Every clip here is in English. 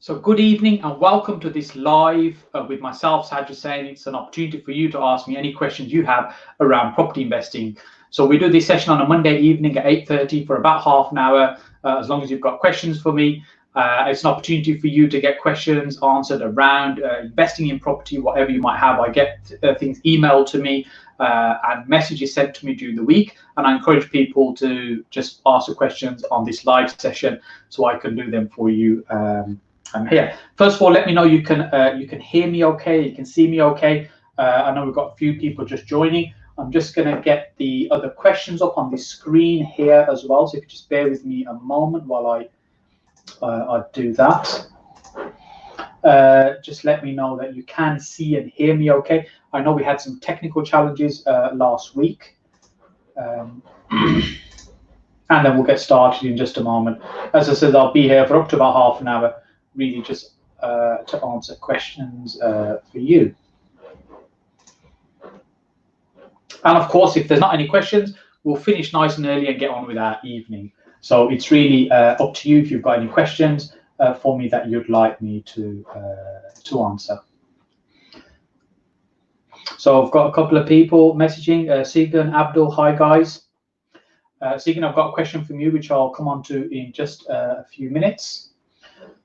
So good evening and welcome to this live with myself, Saj Hussain. It's an opportunity for you to ask me any questions you have around property investing. So we do this session on a Monday evening at 8:30 for about half an hour. As long as you've got questions for me, it's an opportunity for you to get questions answered around investing in property, whatever you might have. I get things emailed to me and messages sent to me during the week, and I encourage people to just ask the questions on this live session so I can do them for you. I'm here. First of all, let me know you can hear me okay, you can see me okay. I know we've got a few people just joining. I'm just going to get the other questions up on the screen here as well. So if you just bear with me a moment while I do that. Just let me know that you can see and hear me okay. I know we had some technical challenges last week. And then we'll get started in just a moment. As I said, I'll be here for up to about half an hour, really just to answer questions for you. And of course, if there's not any questions, we'll finish nice and early and get on with our evening. So it's really up to you if you've got any questions for me that you'd like me to answer. So I've got a couple of people messaging. Segan, Abdul, hi guys. Segan, I've got a question from you, which I'll come on to in just a few minutes.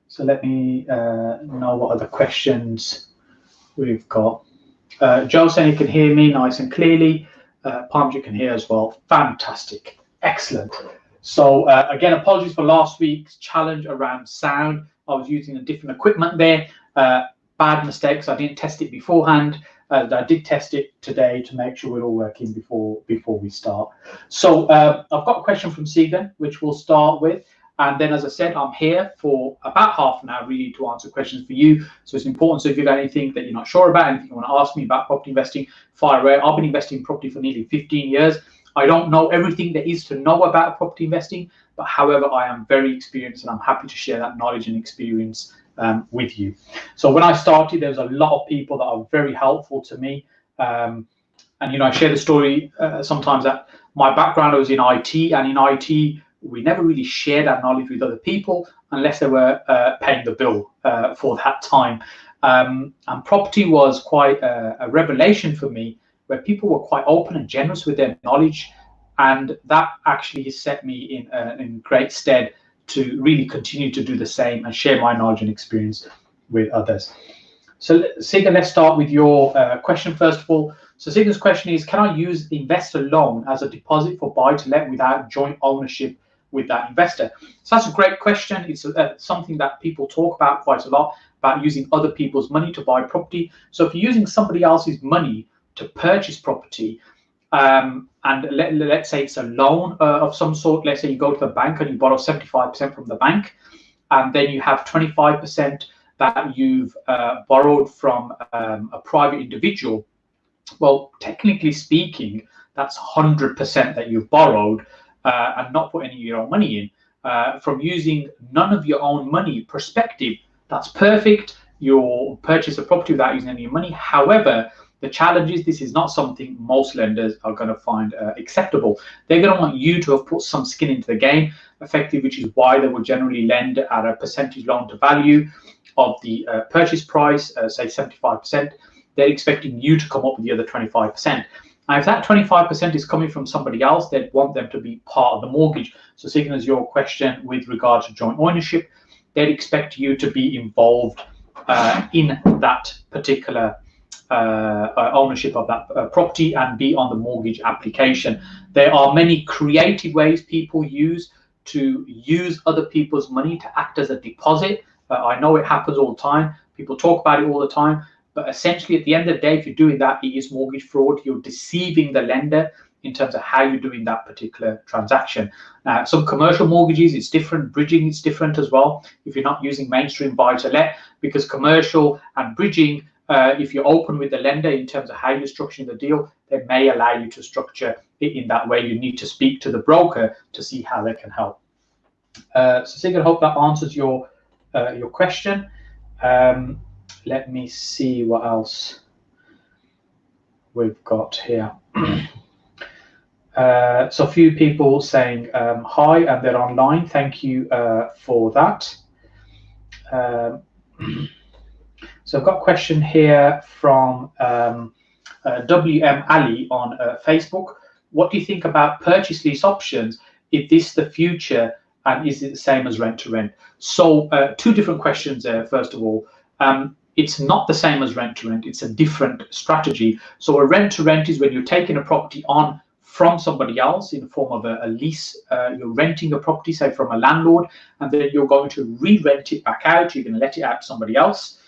So let me know what other questions we've got. Joe saying you can hear me nice and clearly. Palm, you can hear as well. Fantastic. Excellent. So again, apologies for last week's challenge around sound. I was using a different equipment there. Bad mistakes. I didn't test it beforehand. I did test it today to make sure we're all working before we start. So I've got a question from Segan, which we'll start with. And then, as I said, I'm here for about half an hour really to answer questions for you. So it's important. So if you've got anything that you're not sure about, anything you want to ask me about property investing, fire away. I've been investing in property for nearly 15 years. I don't know everything there is to know about property investing, but however, I am very experienced and I'm happy to share that knowledge and experience with you. So when I started, there was a lot of people that are very helpful to me. And, you know, I share the story sometimes that my background was in IT, and in IT, we never really shared our knowledge with other people unless they were paying the bill for that time. And property was quite a revelation for me, where people were quite open and generous with their knowledge. And that actually has set me in great stead to really continue to do the same and share my knowledge and experience with others. So Siga, let's start with your question first of all. So Siga's question is, can I use the investor loan as a deposit for buy-to-let without joint ownership with that investor? So that's a great question. It's something that people talk about quite a lot, about using other people's money to buy property. So if you're using somebody else's money to purchase property, and let's say it's a loan of some sort, let's say you go to the bank and you borrow 75% from the bank, and then you have 25% that you've borrowed from a private individual. Well, technically speaking, that's 100% that you've borrowed and not put any of your own money in. From using none of your own money perspective, that's perfect. You'll purchase a property without using any money. However, the challenge is this is not something most lenders are going to find acceptable. They're going to want you to have put some skin into the game, effectively, which is why they will generally lend at a percentage loan to value of the purchase price, say 75%. They're expecting you to come up with the other 25%. Now, if that 25% is coming from somebody else, they'd want them to be part of the mortgage. So, Signa, as your question with regard to joint ownership, they'd expect you to be involved in that particular ownership of that property and be on the mortgage application. There are many creative ways people use to use other people's money to act as a deposit. I know it happens all the time. People talk about it all the time. But essentially, at the end of the day, if you're doing that, it is mortgage fraud. You're deceiving the lender in terms of how you're doing that particular transaction. Some commercial mortgages, it's different. Bridging, it's different as well. If you're not using mainstream buy-to-let, because commercial and bridging, if you're open with the lender in terms of how you're structuring the deal, they may allow you to structure it in that way. You need to speak to the broker to see how they can help. So, Sigurd, I hope that answers your question. Let me see what else we've got here. So a few people saying hi and they're online. Thank you for that. So I've got a question here from WM Ali on Facebook. What do you think about purchase lease options? Is this the future, and is it the same as rent to rent? So two different questions there. First of all, it's not the same as rent to rent. It's a different strategy. So a rent to rent is when you're taking a property on from somebody else in the form of a lease. You're renting a property, say from a landlord, and then you're going to re-rent it back out. You're going to let it out to somebody else.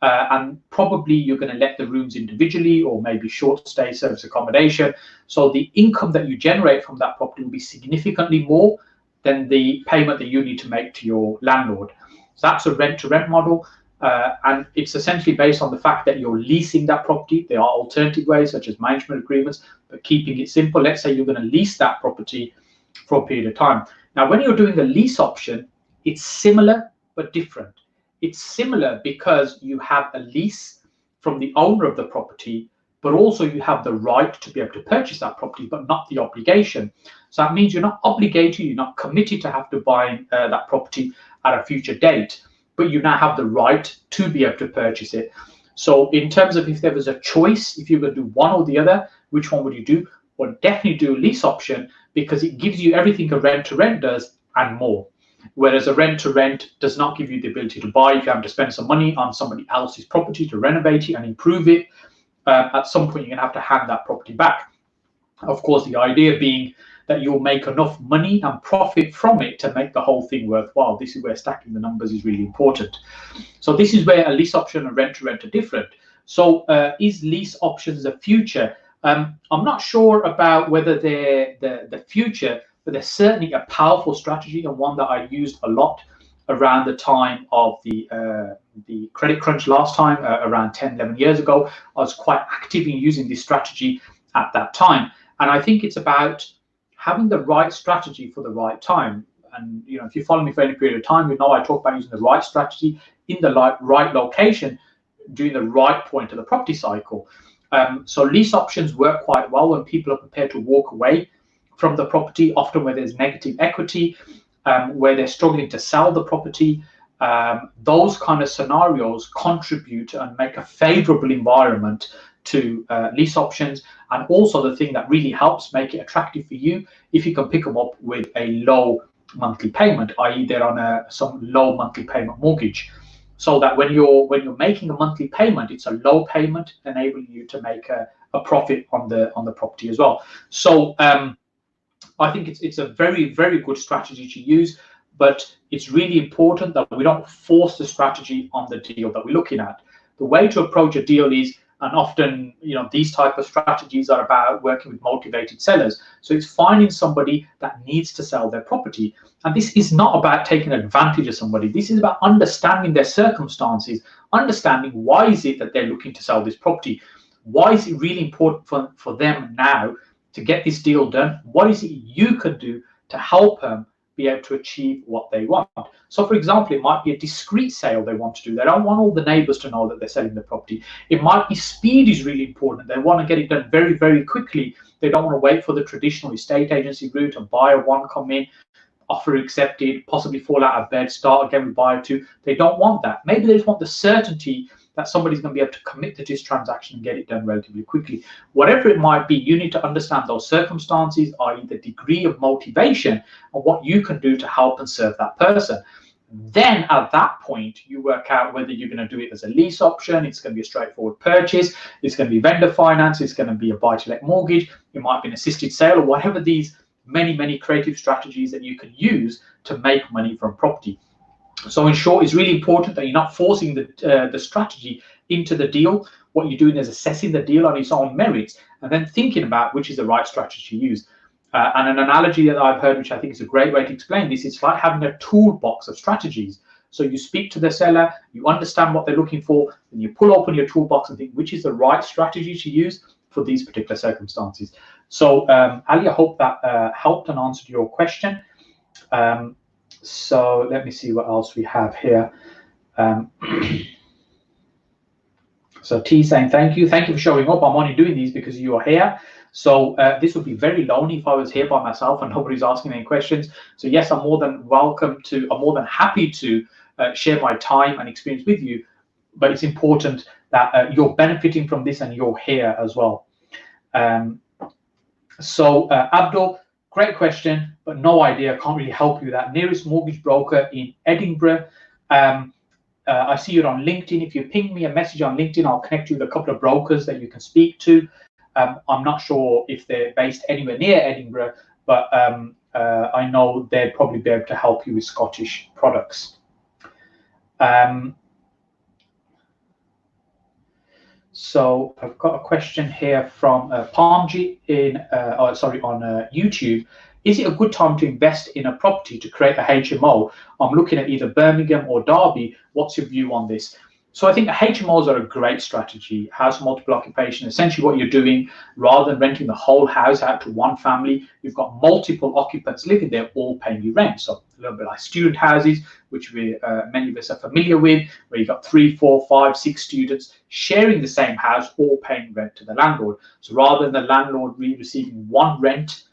And probably you're going to let the rooms individually, or maybe short stay service accommodation. So the income that you generate from that property will be significantly more than the payment that you need to make to your landlord. So that's a rent to rent model. And it's essentially based on the fact that you're leasing that property. There are alternative ways, such as management agreements, but keeping it simple. Let's say you're going to lease that property for a period of time. Now, when you're doing a lease option, it's similar but different. It's similar because you have a lease from the owner of the property, but also you have the right to be able to purchase that property, but not the obligation. So that means you're not obligated, you're not committed to have to buy that property at a future date, but you now have the right to be able to purchase it. So in terms of if there was a choice, if you're going to do one or the other, which one would you do? Well, definitely do a lease option, because it gives you everything a rent to rent does and more. Whereas a rent to rent does not give you the ability to buy. If you have to spend some money on somebody else's property to renovate it and improve it, at some point you're going to have to hand that property back. Of course, the idea being that you'll make enough money and profit from it to make the whole thing worthwhile. This is where stacking the numbers is really important. So this is where a lease option and rent to rent are different. So is lease options the future? I'm not sure about whether they're the future, but they're certainly a powerful strategy, and one that I used a lot around the time of the credit crunch last time, around 10, 11 years ago. I was quite active in using this strategy at that time. And I think it's about having the right strategy for the right time. And if you follow me for any period of time, you know I talk about using the right strategy in the right location during the right point of the property cycle. So lease options work quite well when people are prepared to walk away from the property, often where there's negative equity, where they're struggling to sell the property. Those kind of scenarios contribute and make a favorable environment to lease options. And also the thing that really helps make it attractive for you, if you can pick them up with a low monthly payment, i.e. they're on some low monthly payment mortgage, so that when you're making a monthly payment, it's a low payment, enabling you to make a profit on the property as well. So I think it's a very, very good strategy to use, but it's really important that we don't force the strategy on the deal that we're looking at. The way to approach a deal is, and often these type of strategies are about working with motivated sellers. So it's finding somebody that needs to sell their property. And this is not about taking advantage of somebody. This is about understanding their circumstances, understanding why is it that they're looking to sell this property. Why is it really important for them now to get this deal done? What is it you can do to help them be able to achieve what they want? So for example, it might be a discreet sale they want to do. They don't want all the neighbors to know that they're selling the property. It might be speed is really important. They want to get it done very, very quickly. They don't want to wait for the traditional estate agency route, and buyer one come in, offer accepted, possibly fall out of bed, start again with buyer two. They don't want that. Maybe they just want the certainty that somebody's going to be able to commit to this transaction and get it done relatively quickly. Whatever it might be, you need to understand those circumstances, i.e. the degree of motivation, and what you can do to help and serve that person. Then at that point, you work out whether you're going to do it as a lease option, it's going to be a straightforward purchase, it's going to be vendor finance, it's going to be a buy-to-let mortgage, it might be an assisted sale, or whatever these many, many creative strategies that you can use to make money from property. So in short, it's really important that you're not forcing the strategy into the deal. What you're doing is assessing the deal on its own merits, and then thinking about which is the right strategy to use. And an analogy that I've heard, which I think is a great way to explain this, it's like having a toolbox of strategies. So you speak to the seller, you understand what they're looking for, and you pull open your toolbox and think which is the right strategy to use for these particular circumstances. So Ali, I hope that helped and answered your question. So let me see what else we have here. So T saying thank you for showing up. I'm only doing these because you are here. So this would be very lonely if I was here by myself and nobody's asking any questions. So yes, I'm more than happy to share my time and experience with you, but it's important that you're benefiting from this and you're here as well. Abdul, great question, but no idea. Can't really help you with that. Nearest mortgage broker in Edinburgh. I see you're on LinkedIn. If you ping me a message on LinkedIn, I'll connect you with a couple of brokers that you can speak to. I'm not sure if they're based anywhere near Edinburgh, but I know they'd probably be able to help you with Scottish products. So I've got a question here from Palmji on YouTube. Is it a good time to invest in a property to create a HMO? I'm looking at either Birmingham or Derby. What's your view on this? So I think HMOs are a great strategy. House multiple occupation. Essentially what you're doing, rather than renting the whole house out to one family, you've got multiple occupants living there, all paying you rent. So a little bit like student houses, which many of us are familiar with, where you've got 3, 4, 5, 6 students sharing the same house, all paying rent to the landlord. So rather than the landlord receiving one rent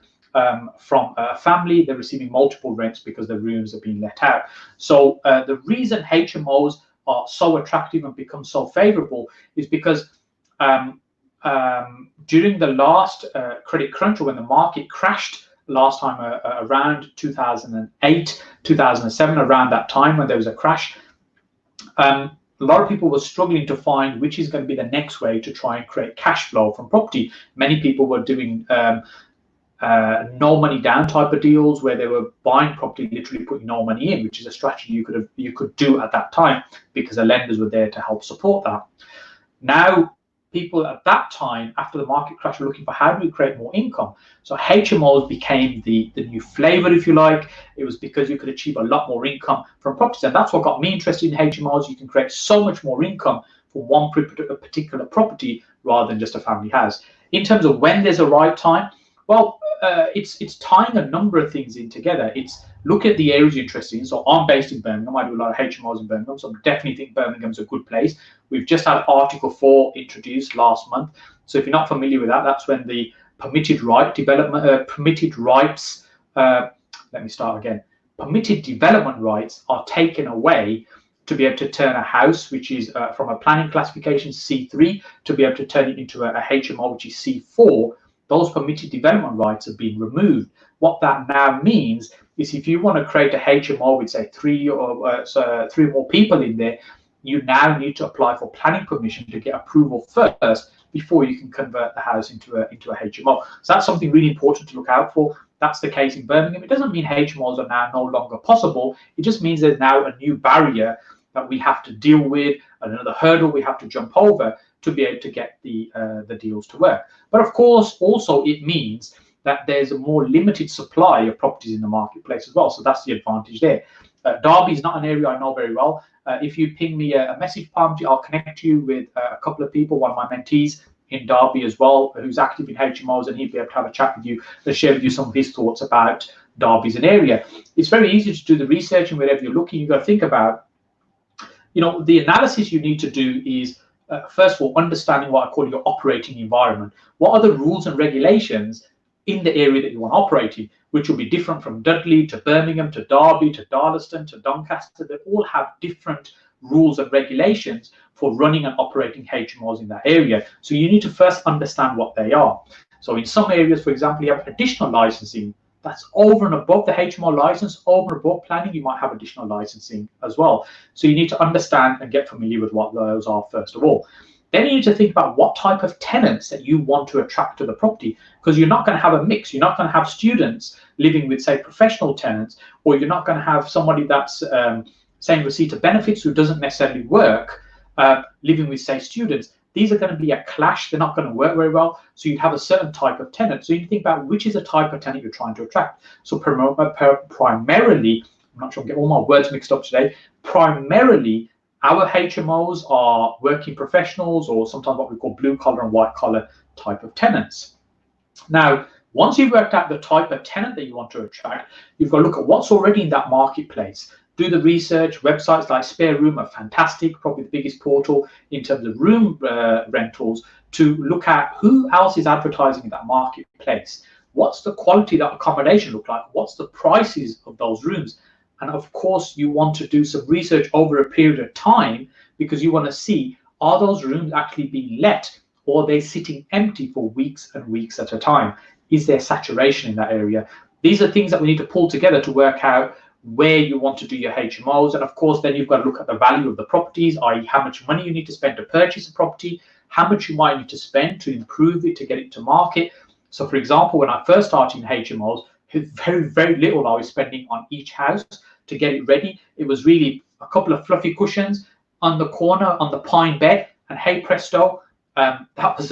from a family, they're receiving multiple rents because the rooms are being let out. So the reason HMOs are so attractive and become so favorable is because during the last credit crunch, or when the market crashed last time around 2008, 2007, around that time when there was a crash, a lot of people were struggling to find which is going to be the next way to try and create cash flow from property. Many people were doing no money down type of deals, where they were buying property, literally putting no money in, which is a strategy you could do at that time because the lenders were there to help support that. Now, people at that time, after the market crash, were looking for how do we create more income. So HMOs became the new flavor, if you like. It was because you could achieve a lot more income from properties, and that's what got me interested in HMOs. You can create so much more income from one particular property rather than just a family house. In terms of when there's a right time, well, it's tying a number of things in together. It's look at the areas you're interested in. So I'm based in Birmingham. I do a lot of HMOs in Birmingham, so I definitely think Birmingham's a good place. We've just had Article 4 introduced last month. So if you're not familiar with that, that's when the permitted development rights are taken away to be able to turn a house, which is from a planning classification C3, to be able to turn it into a HMO, which is C4. Those permitted development rights have been removed. What that now means is if you want to create a HMO with, say, 3 or more people in there, you now need to apply for planning permission to get approval first before you can convert the house into a HMO. So that's something really important to look out for. That's the case in Birmingham. It doesn't mean HMOs are now no longer possible. It just means there's now a new barrier that we have to deal with, another hurdle we have to jump over to be able to get the deals to work. But of course, also it means that there's a more limited supply of properties in the marketplace as well. So that's the advantage there. Derby is not an area I know very well. If you ping me a message, Palmji, I'll connect you with a couple of people, one of my mentees in Derby as well, who's active in HMOs, and he'd be able to have a chat with you to share with you some of his thoughts about Derby as an area. It's very easy to do the research, and wherever you're looking, you've got to think about, the analysis you need to do is, first of all, understanding what I call your operating environment. What are the rules and regulations in the area that you want to operate in, which will be different from Dudley to Birmingham to Derby to Darlaston to Doncaster. They all have different rules and regulations for running and operating HMOs in that area. So you need to first understand what they are. So in some areas, for example, you have additional licensing. That's over and above the HMO license, over and above planning, you might have additional licensing as well. So you need to understand and get familiar with what those are first of all. Then you need to think about what type of tenants that you want to attract to the property, because you're not going to have a mix. You're not going to have students living with, say, professional tenants, or you're not going to have somebody that's saying receipt of benefits who doesn't necessarily work living with, say, students. These are going to be a clash. They're not going to work very well. So you have a certain type of tenant. So you think about which is the type of tenant you're trying to attract. So primarily, I'm not sure I'm getting all my words mixed up today, primarily our HMOs are working professionals, or sometimes what we call blue collar and white collar type of tenants. Now, once you've worked out the type of tenant that you want to attract, you've got to look at what's already in that marketplace. Do the research. Websites like Spare Room are fantastic, probably the biggest portal in terms of room rentals, to look at who else is advertising in that marketplace. What's the quality of that accommodation look like? What's the prices of those rooms? And of course, you want to do some research over a period of time, because you want to see, are those rooms actually being let, or are they sitting empty for weeks and weeks at a time? Is there saturation in that area? These are things that we need to pull together to work out where you want to do your HMOs. And of course, then you've got to look at the value of the properties, i.e. how much money you need to spend to purchase a property, how much you might need to spend to improve it, to get it to market. So for example, when I first started in HMOs, very, very little I was spending on each house to get it ready. It was really a couple of fluffy cushions on the corner on the pine bed, and hey presto, that was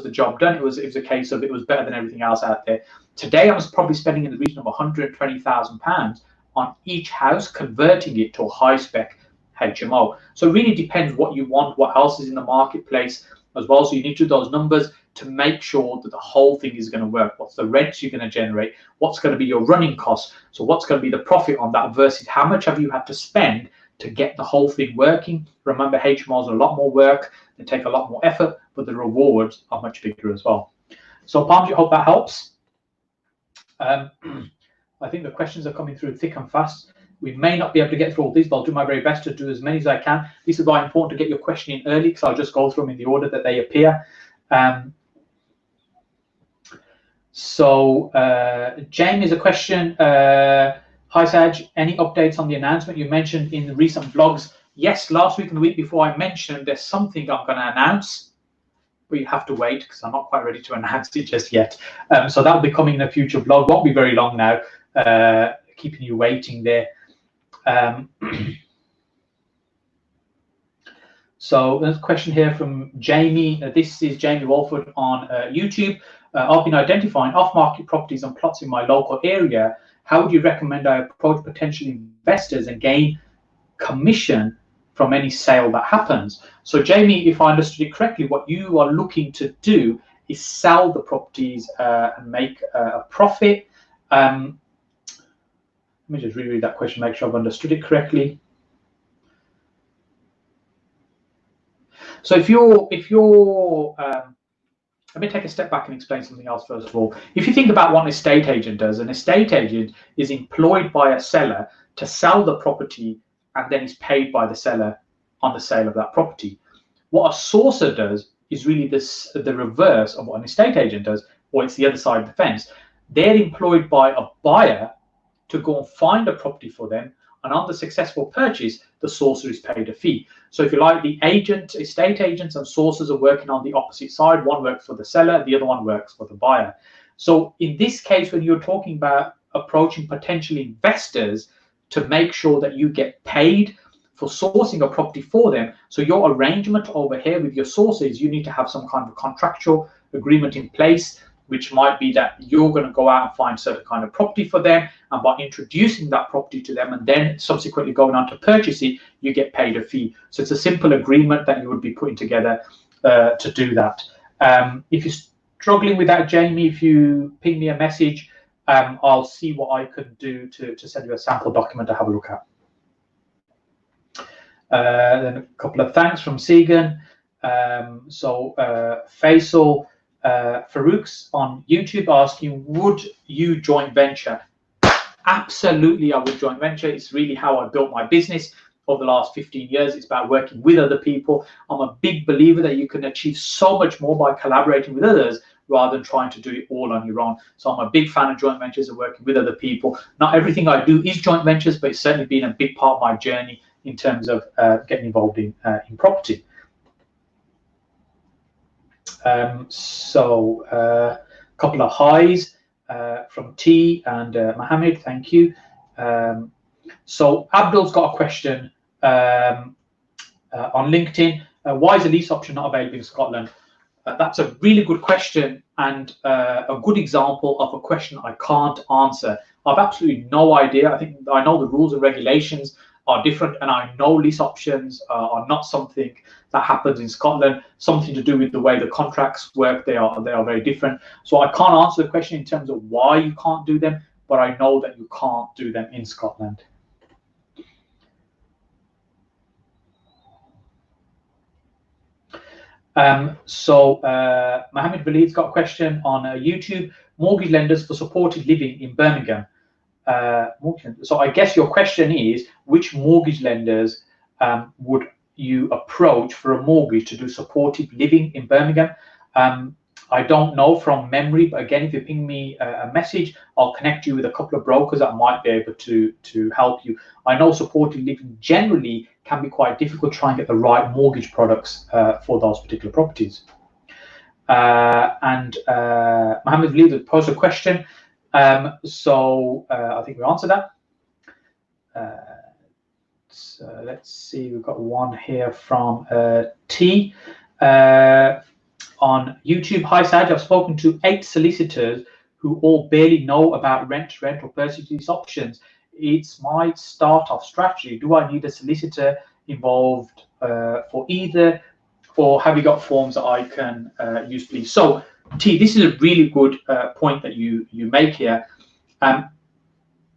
the job done. It was a case of it was better than everything else out there. Today I was probably spending in the region of £120,000 on each house, converting it to a high spec HMO. So it really depends what you want, what else is in the marketplace as well. So you need to do those numbers to make sure that the whole thing is going to work. What's the rents you're going to generate? What's going to be your running costs? So what's going to be the profit on that versus how much have you had to spend to get the whole thing working? Remember, HMOs are a lot more work, they take a lot more effort, but the rewards are much bigger as well. So Palms, I hope that helps. I think the questions are coming through thick and fast. We may not be able to get through all these, but I'll do my very best to do as many as I can. This is why it's important to get your question in early, because I'll just go through them in the order that they appear. James, a question. Hi Saj, any updates on the announcement you mentioned in the recent vlogs? Yes, last week and the week before I mentioned there's something I'm going to announce, but you have to wait because I'm not quite ready to announce it just yet. So that'll be coming in a future vlog. Won't be very long now, keeping you waiting there. So there's a question here from Jamie. This is Jamie Walford on YouTube. I've been identifying off-market properties and plots in my local area. How would you recommend I approach potential investors and gain commission from any sale that happens? So Jamie, if I understood it correctly, what you are looking to do is sell the properties and make a profit. Let me just reread that question, make sure I've understood it correctly. So if you're let me take a step back and explain something else first of all. If you think about what an estate agent does, an estate agent is employed by a seller to sell the property and then is paid by the seller on the sale of that property. What a sourcer does is really the reverse of what an estate agent does, or it's the other side of the fence. They're employed by a buyer to go and find a property for them, and on the successful purchase, the sourcer is paid a fee. So if you like, the estate agents and sourcers are working on the opposite side. One works for the seller, the other one works for the buyer. So in this case, when you're talking about approaching potential investors to make sure that you get paid for sourcing a property for them, so your arrangement over here with your sources, you need to have some kind of contractual agreement in place, which might be that you're going to go out and find certain kind of property for them, and by introducing that property to them and then subsequently going on to purchase it, you get paid a fee. So it's a simple agreement that you would be putting together to do that. If you're struggling with that, Jamie, if you ping me a message, I'll see what I could do to send you a sample document to have a look at. Then a couple of thanks from Segan. Faisal Farouk's on YouTube asking, would you joint venture? Absolutely, I would joint venture. It's really how I built my business over the last 15 years. It's about working with other people. I'm a big believer that you can achieve so much more by collaborating with others rather than trying to do it all on your own. So I'm a big fan of joint ventures and working with other people. Not everything I do is joint ventures, but it's certainly been a big part of my journey in terms of getting involved in property. A couple of highs from T and Mohammed, thank you. So Abdul's got a question on LinkedIn. Why is a lease option not available in Scotland? That's a really good question and a good example of a question I can't answer. I've absolutely no idea. I know the rules and regulations are different, and I know lease options are not something that happens in Scotland. Something to do with the way the contracts work. They are very different. So I can't answer the question in terms of why you can't do them, but I know that you can't do them in Scotland. Mohammed Waleed's got a question on YouTube. Mortgage lenders for supported living in Birmingham. So I guess your question is, which mortgage lenders would you approach for a mortgage to do supported living in Birmingham? I don't know from memory, but again, if you ping me a message, I'll connect you with a couple of brokers that might be able to help you. I know supported living generally can be quite difficult trying to get the right mortgage products for those particular properties. Mohammed Lee posed a question. So I think we answered that. So let's see, we've got one here from T on YouTube. Hi Saj, I've spoken to 8 solicitors who all barely know about rent or purchase lease options. It's my start-off strategy. Do I need a solicitor involved for either, or have you got forms that I can use, please? So T, this is a really good point that you make here.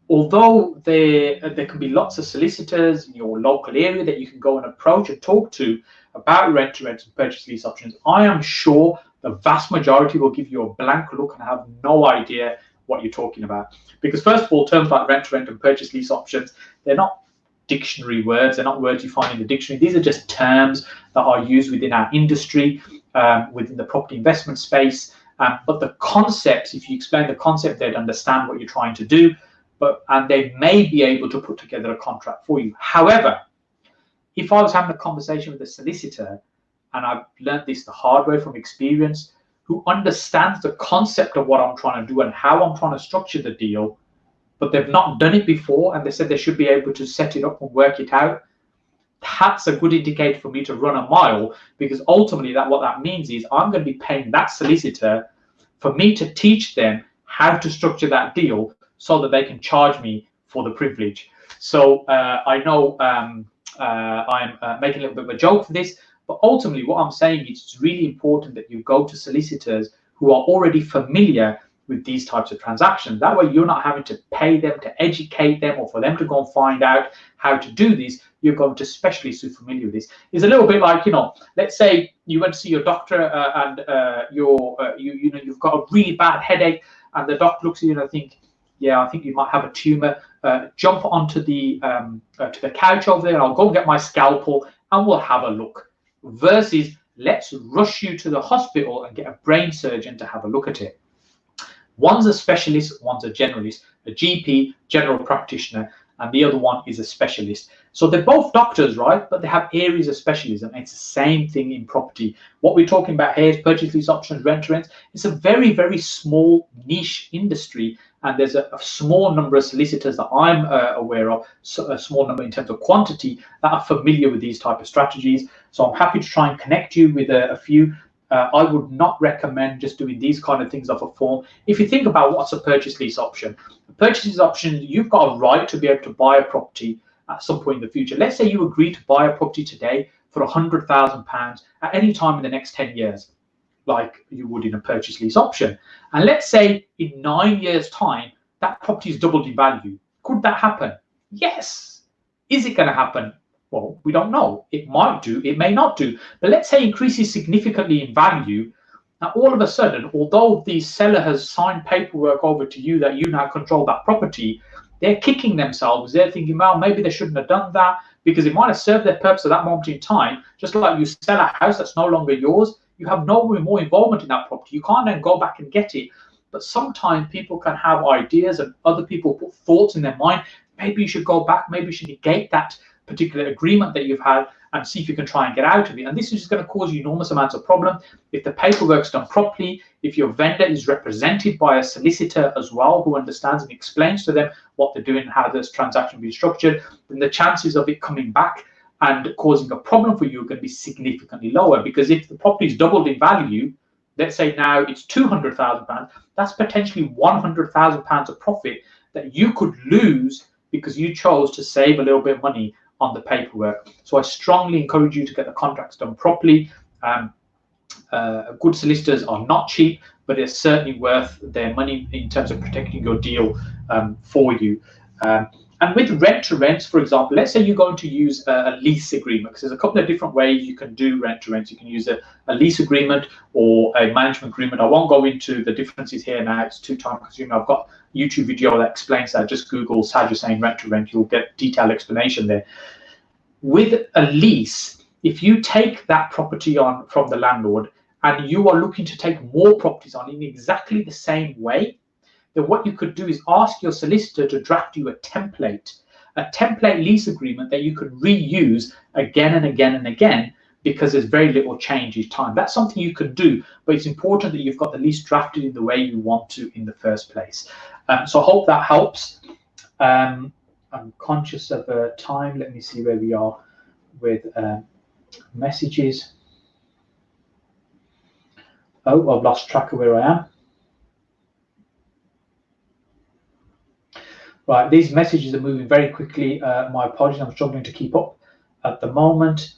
Although there can be lots of solicitors in your local area that you can go and approach and talk to about rent and purchase lease options, I am sure the vast majority will give you a blank look and have no idea what you're talking about. Because first of all, terms like rent and purchase lease options, they're not dictionary words, they're not words you find in the dictionary. These are just terms that are used within our industry, within the property investment space. But the concepts, if you explain the concept, they'd understand what you're trying to do. And they may be able to put together a contract for you. However, if I was having a conversation with a solicitor, and I've learned this the hard way from experience, who understands the concept of what I'm trying to do and how I'm trying to structure the deal, but they've not done it before, and they said they should be able to set it up and work it out, that's a good indicator for me to run a mile, because ultimately what that means is I'm going to be paying that solicitor for me to teach them how to structure that deal, so that they can charge me for the privilege. So I know I'm making a little bit of a joke for this, but ultimately what I'm saying is it's really important that you go to solicitors who are already familiar with these types of transactions. That way you're not having to pay them to educate them or for them to go and find out how to do this. You're going to specialists who are familiar with this. It's a little bit like, let's say you went to see your doctor and you've got a really bad headache, and the doctor looks at you and I think, yeah, I think you might have a tumor. Jump onto the couch over there, and I'll go and get my scalpel and we'll have a look. Versus, let's rush you to the hospital and get a brain surgeon to have a look at it. One's a specialist, one's a generalist, a GP, general practitioner, and the other one is a specialist. So they're both doctors, right? But they have areas of specialism. And it's the same thing in property. What we're talking about here is purchase lease options, rent to rent. It's a very, very small niche industry. And there's a small number of solicitors that I'm aware of, so a small number in terms of quantity, that are familiar with these type of strategies. So I'm happy to try and connect you with a few. I would not recommend just doing these kind of things off a form. If you think about what's a purchase lease option, a purchase lease option, you've got a right to be able to buy a property at some point in the future. Let's say you agree to buy a property today for £100,000 at any time in the next 10 years. Like you would in a purchase lease option. And let's say in 9 years' time, that property is doubled in value. Could that happen? Yes. Is it going to happen? Well, we don't know. It might do, it may not do. But let's say it increases significantly in value. Now, all of a sudden, although the seller has signed paperwork over to you that you now control that property, they're kicking themselves. They're thinking, well, maybe they shouldn't have done that, because it might have served their purpose at that moment in time. Just like you sell a house that's no longer yours, you have no more involvement in that property. You can't then go back and get it. But sometimes people can have ideas and other people put thoughts in their mind. Maybe you should go back, maybe you should negate that particular agreement that you've had and see if you can try and get out of it. And this is just going to cause you enormous amounts of problem. If the paperwork's done properly, if your vendor is represented by a solicitor as well, who understands and explains to them what they're doing and how this transaction will be structured, then the chances of it coming back and causing a problem for you are going to be significantly lower. Because if the property is doubled in value, let's say now it's £200,000, that's potentially £100,000 of profit that you could lose because you chose to save a little bit of money on the paperwork. So I strongly encourage you to get the contracts done properly. Good solicitors are not cheap, but it's certainly worth their money in terms of protecting your deal for you. And with rent to rents, for example, let's say you're going to use a lease agreement, because there's a couple of different ways you can do rent to rents. You can use a lease agreement or a management agreement. I won't go into the differences here now, it's too time consuming. I've got a YouTube video that explains that. Just Google Saj Hussain rent to rent, you'll get detailed explanation there. With a lease, if you take that property on from the landlord and you are looking to take more properties on in exactly the same way, then what you could do is ask your solicitor to draft you a template lease agreement that you could reuse again and again and again, because there's very little change each time. That's something you could do, but it's important that you've got the lease drafted in the way you want to in the first place. So I hope that helps. I'm conscious of time. Let me see where we are with messages. Oh, I've lost track of where I am. Right, these messages are moving very quickly. My apologies, I'm struggling to keep up at the moment.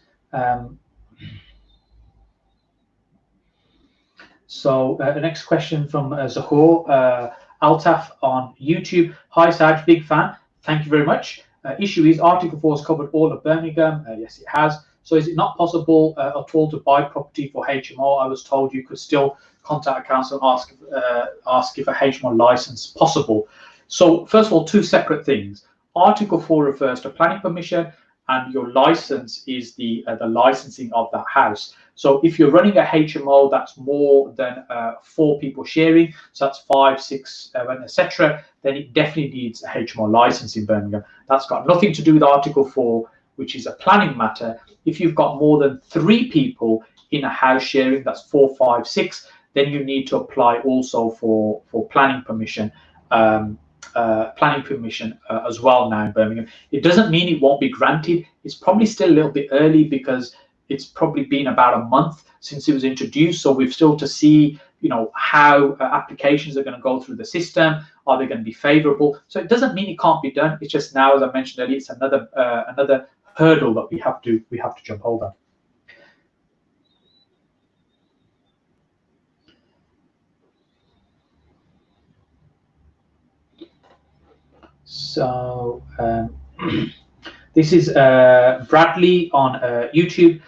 So the next question from Zahor Altaf on YouTube. Hi Saj, big fan. Thank you very much. Issue is Article 4 has covered all of Birmingham. Yes, it has. So is it not possible at all to buy property for HMO? I was told you could still contact a council and ask if a HMO license is possible. So first of all, two separate things. Article 4 refers to planning permission, and your license is the licensing of that house. So if you're running a HMO that's more than 4 people sharing, so that's 5, 6, 7, etc., then it definitely needs a HMO license in Birmingham. That's got nothing to do with Article 4, which is a planning matter. If you've got more than 3 people in a house sharing, that's 4, 5, 6, then you need to apply also for planning permission. As well now in Birmingham. It doesn't mean it won't be granted. It's probably still a little bit early because it's probably been about a month since it was introduced. So we've still to see, how applications are going to go through the system. Are they going to be favourable? So it doesn't mean it can't be done. It's just now, as I mentioned earlier, it's another hurdle that we have to jump over. So this is Bradley on YouTube.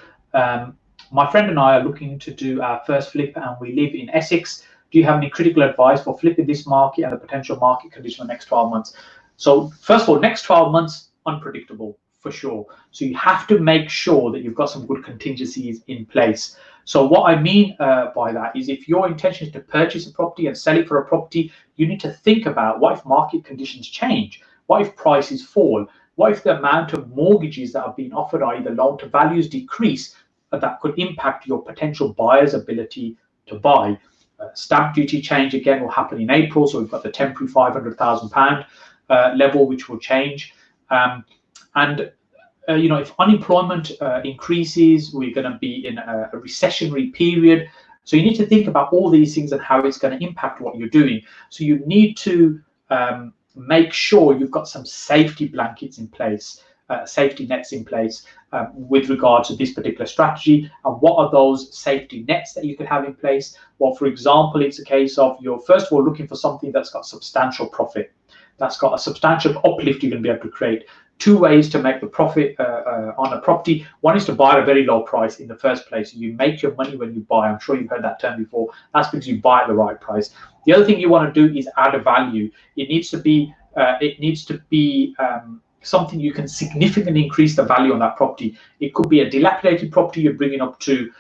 My friend and I are looking to do our first flip, and we live in Essex. Do you have any critical advice for flipping this market and the potential market condition for the next 12 months? So first of all, next 12 months, unpredictable for sure. So you have to make sure that you've got some good contingencies in place. So what I mean by that is, if your intention is to purchase a property and sell it for a property, you need to think about, what if market conditions change? What if prices fall? What if the amount of mortgages that are being offered, i.e. the loan to values, decrease? That could impact your potential buyer's ability to buy. Stamp duty change again will happen in April, so we've got the temporary £500,000 level, which will change. If unemployment increases, we're going to be in a recessionary period. So you need to think about all these things and how it's going to impact what you're doing. So you need to make sure you've got some safety blankets in place, safety nets in place with regard to this particular strategy. And what are those safety nets that you could have in place? Well, for example, it's a case of you're first of all looking for something that's got substantial profit, that's got a substantial uplift you're going to be able to create. 2 ways to make the profit on a property. One is to buy at a very low price in the first place. You make your money when you buy. I'm sure you've heard that term before. That's because you buy at the right price. The other thing you want to do is add a value. It needs to be something you can significantly increase the value on that property. It could be a dilapidated property you're bringing up to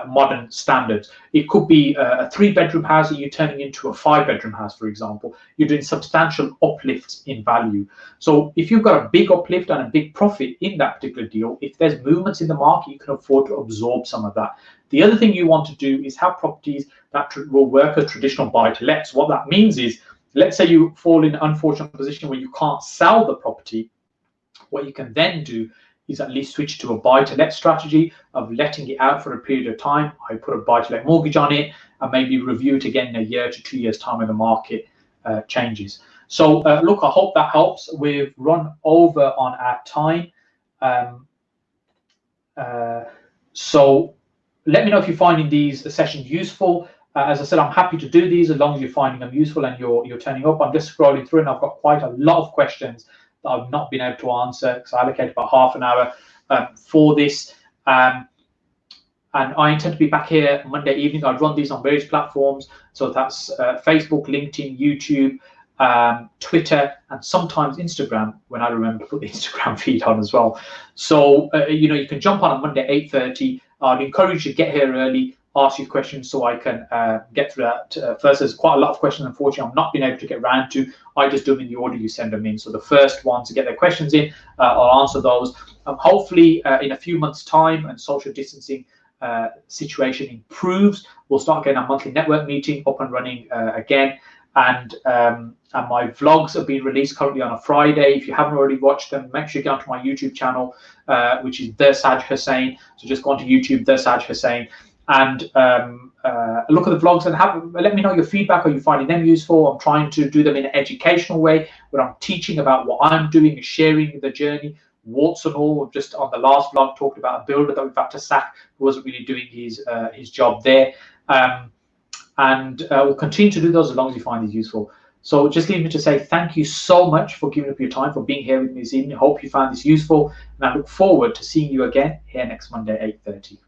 modern standards. It could be a 3-bedroom house that you're turning into a 5-bedroom house, for example. You're doing substantial uplifts in value. So if you've got a big uplift and a big profit in that particular deal, if there's movements in the market, you can afford to absorb some of that. The other thing you want to do is have properties that will work as traditional buy-to-lets. What that means is, let's say you fall in an unfortunate position where you can't sell the property. What you can then do is at least switch to a buy-to-let strategy of letting it out for a period of time. I put a buy-to-let mortgage on it and maybe review it again in a year to 2 years' time when the market changes. So look, I hope that helps. We've run over on our time. So let me know if you're finding these sessions useful. As I said, I'm happy to do these as long as you're finding them useful and you're turning up. I'm just scrolling through and I've got quite a lot of questions that I've not been able to answer, because I allocated about half an hour for this. And I intend to be back here Monday evening. I run these on various platforms. So that's Facebook, LinkedIn, YouTube, Twitter, and sometimes Instagram, when I remember to put the Instagram feed on as well. So, you can jump on Monday, 8:30. I'd encourage you to get here early, ask your questions so I can get through that. First, there's quite a lot of questions, unfortunately, I'm not being able to get around to. I just do them in the order you send them in. So the first ones to get their questions in, I'll answer those. Hopefully, in a few months' time and social distancing situation improves, we'll start getting our monthly network meeting up and running again. And my vlogs are being released currently on a Friday. If you haven't already watched them, make sure you get onto my YouTube channel, which is The Saj Hussain. So just go onto YouTube, The Saj Hussain, and look at the vlogs and let me know your feedback. Are you finding them useful? I'm trying to do them in an educational way, where I'm teaching about what I'm doing and sharing the journey, warts and all. Just on the last vlog, talked about a builder that we've had to sack who wasn't really doing his job there. And we'll continue to do those as long as you find these useful. So just leave me to say thank you so much for giving up your time, for being here with me this evening. Hope you found this useful, and I look forward to seeing you again here next Monday, 8:30.